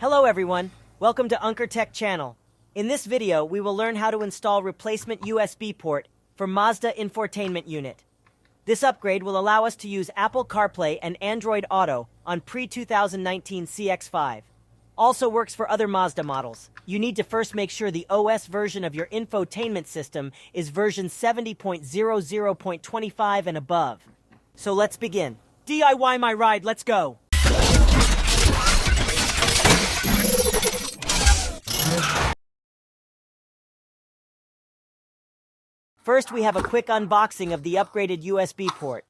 Hello everyone, welcome to Unker Tech channel. In this video, we will learn how to install replacement USB port for Mazda Infotainment unit. This upgrade will allow us to use Apple CarPlay and Android Auto on pre-2019 CX-5. Also works for other Mazda models. You need to first make sure the OS version of your infotainment system is version 70.00.25 and above. So let's begin. DIY my ride, let's go! First, we have a quick unboxing of the upgraded USB port.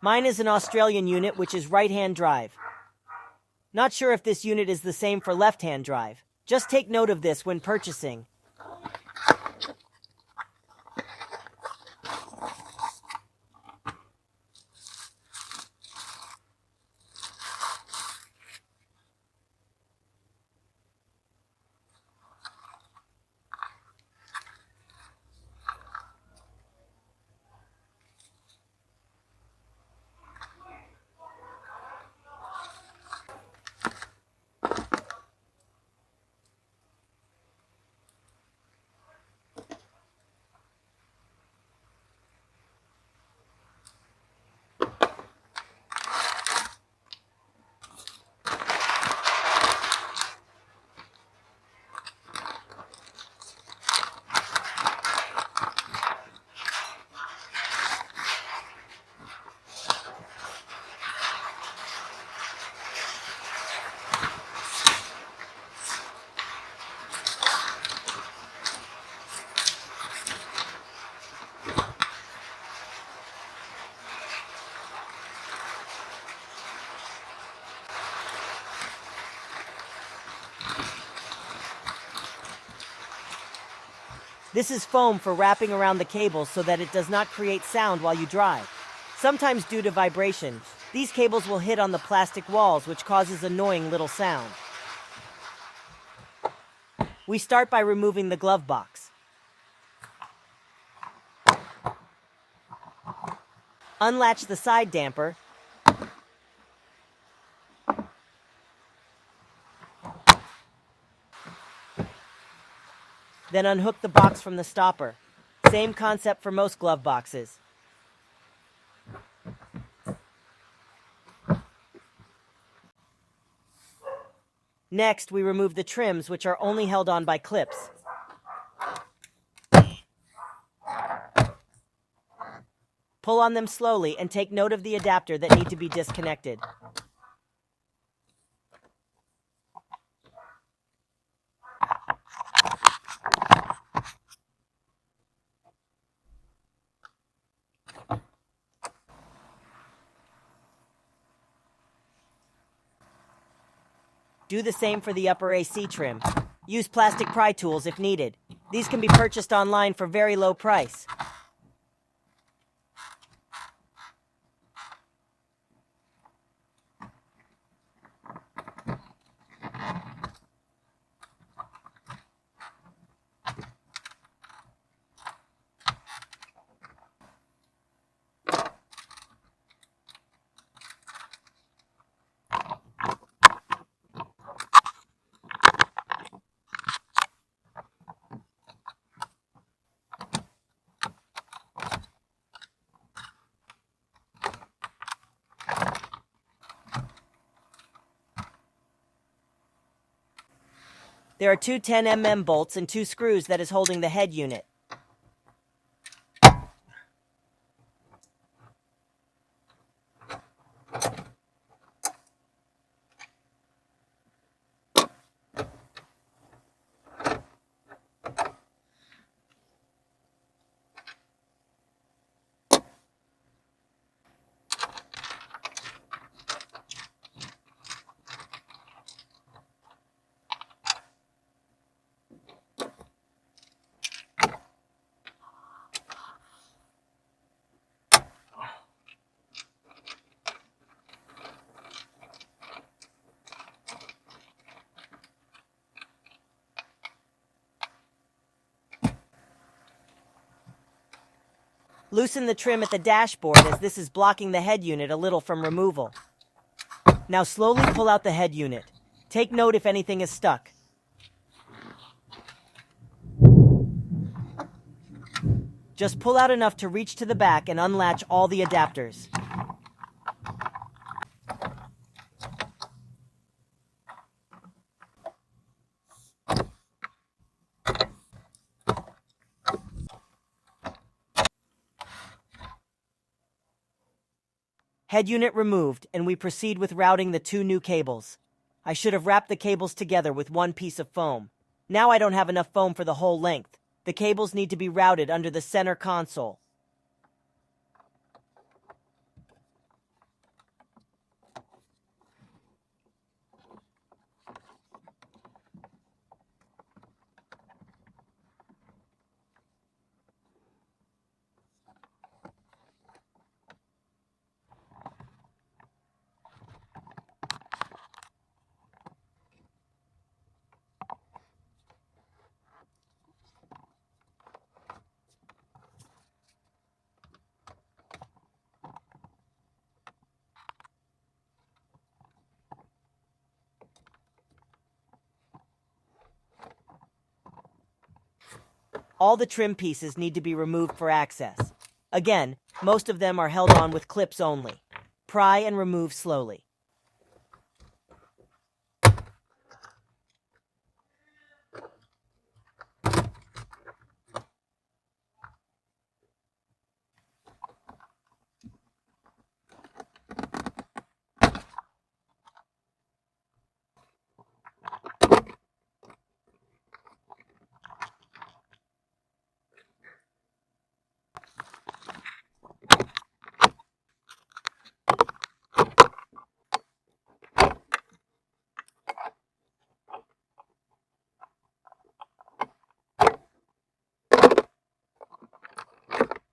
Mine is an Australian unit, which is right-hand drive. Not sure if this unit is the same for left-hand drive. Just take note of this when purchasing. This is foam for wrapping around the cables so that it does not create sound while you drive. Sometimes due to vibration, these cables will hit on the plastic walls, which causes annoying little sound. We start by removing the glove box. Unlatch the side damper. Then unhook the box from the stopper. Same concept for most glove boxes. Next, we remove the trims, which are only held on by clips. Pull on them slowly and take note of the adapter that need to be disconnected. Do the same for the upper AC trim. Use plastic pry tools if needed. These can be purchased online for very low price. There are two 10mm bolts and two screws that is holding the head unit. Loosen the trim at the dashboard, as this is blocking the head unit a little from removal. Now slowly pull out the head unit. Take note if anything is stuck. Just pull out enough to reach to the back and unlatch all the adapters. Head unit removed, and we proceed with routing the two new cables. I should have wrapped the cables together with one piece of foam. Now I don't have enough foam for the whole length. The cables need to be routed under the center console. All the trim pieces need to be removed for access. Again, most of them are held on with clips only. Pry and remove slowly.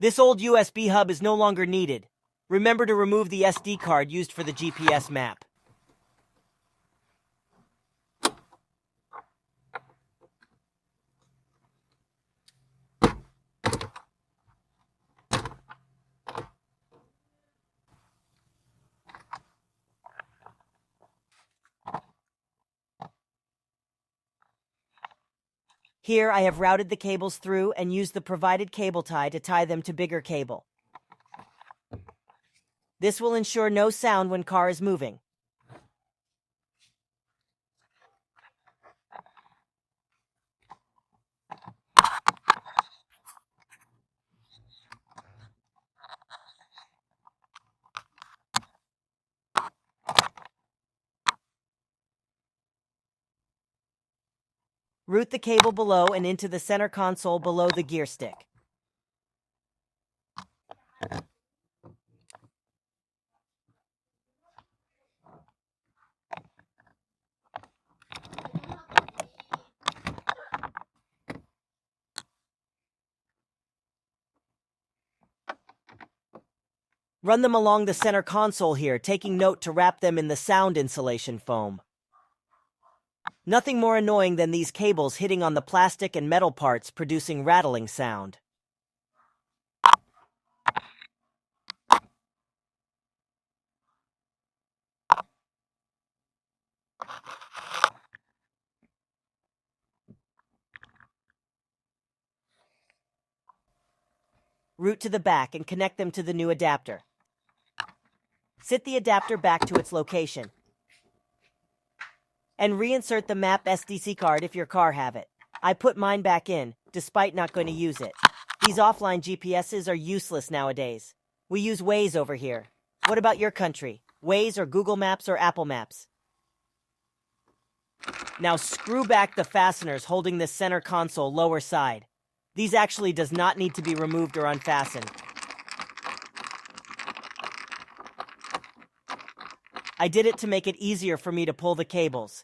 This old USB hub is no longer needed. Remember to remove the SD card used for the GPS map. Here I have routed the cables through and used the provided cable tie to tie them to bigger cable. This will ensure no sound when car is moving. Route the cable below and into the center console below the gear stick. Run them along the center console here, taking note to wrap them in the sound insulation foam. Nothing more annoying than these cables hitting on the plastic and metal parts, producing rattling sound. Route to the back and connect them to the new adapter. Sit the adapter back to its location. And reinsert the map SDC card if your car have it. I put mine back in, despite not going to use it. These offline GPSs are useless nowadays. We use Waze over here. What about your country? Waze or Google Maps or Apple Maps? Now screw back the fasteners holding the center console lower side. These actually does not need to be removed or unfastened. I did it to make it easier for me to pull the cables.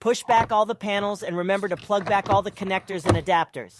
Push back all the panels and remember to plug back all the connectors and adapters.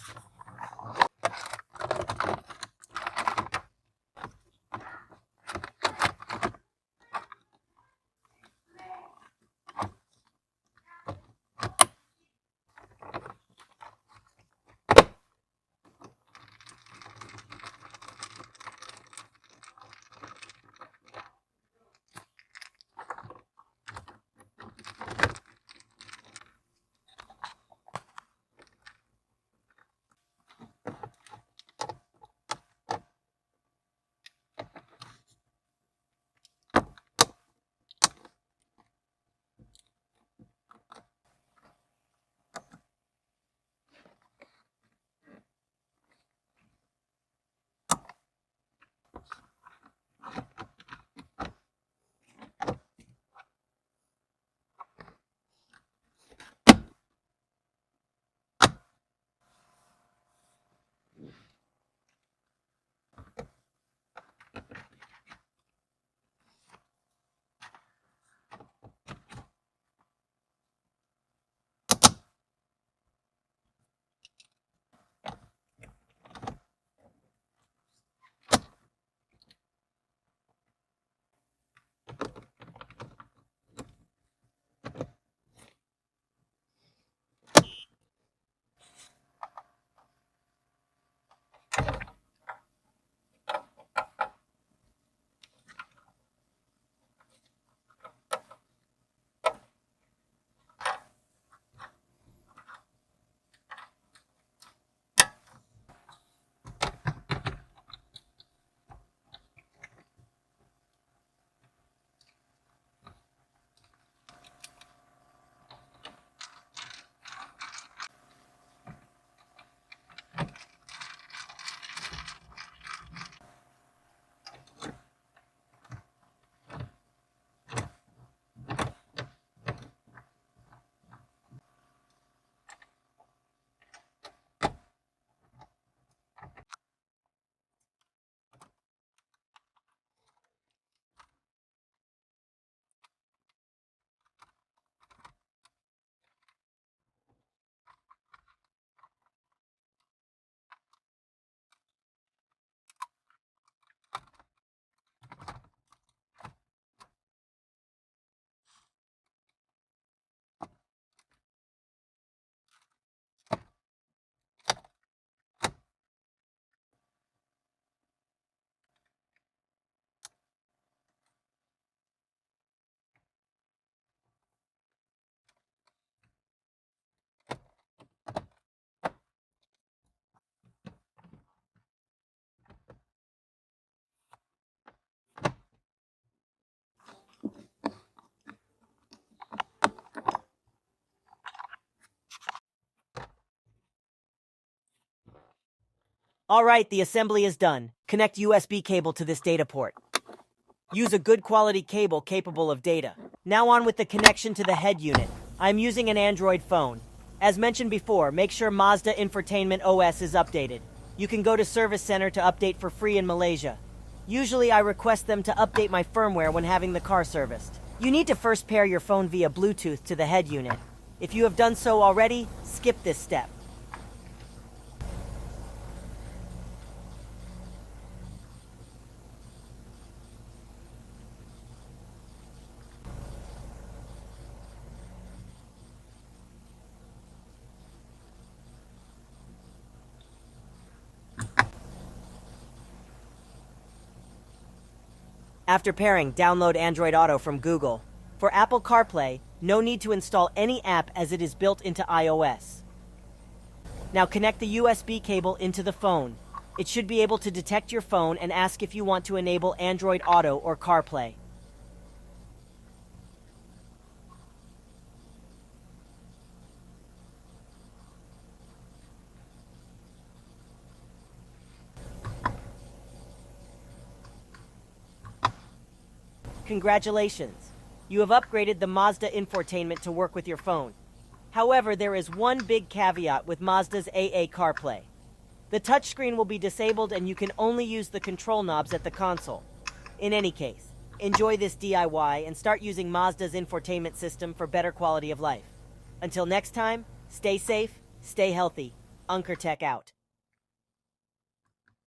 All right, the assembly is done. Connect USB cable to this data port. Use a good quality cable capable of data. Now on with the connection to the head unit. I'm using an Android phone. As mentioned before, make sure Mazda Infotainment OS is updated. You can go to Service Center to update for free in Malaysia. Usually I request them to update my firmware when having the car serviced. You need to first pair your phone via Bluetooth to the head unit. If you have done so already, skip this step. After pairing, download Android Auto from Google. For Apple CarPlay, no need to install any app as it is built into iOS. Now connect the USB cable into the phone. It should be able to detect your phone and ask if you want to enable Android Auto or CarPlay. Congratulations! You have upgraded the Mazda Infotainment to work with your phone. However, there is one big caveat with Mazda's AA Carplay. The touchscreen will be disabled and you can only use the control knobs at the console. In any case, enjoy this DIY and start using Mazda's infotainment system for better quality of life. Until next time, stay safe, stay healthy. UnkerTech out.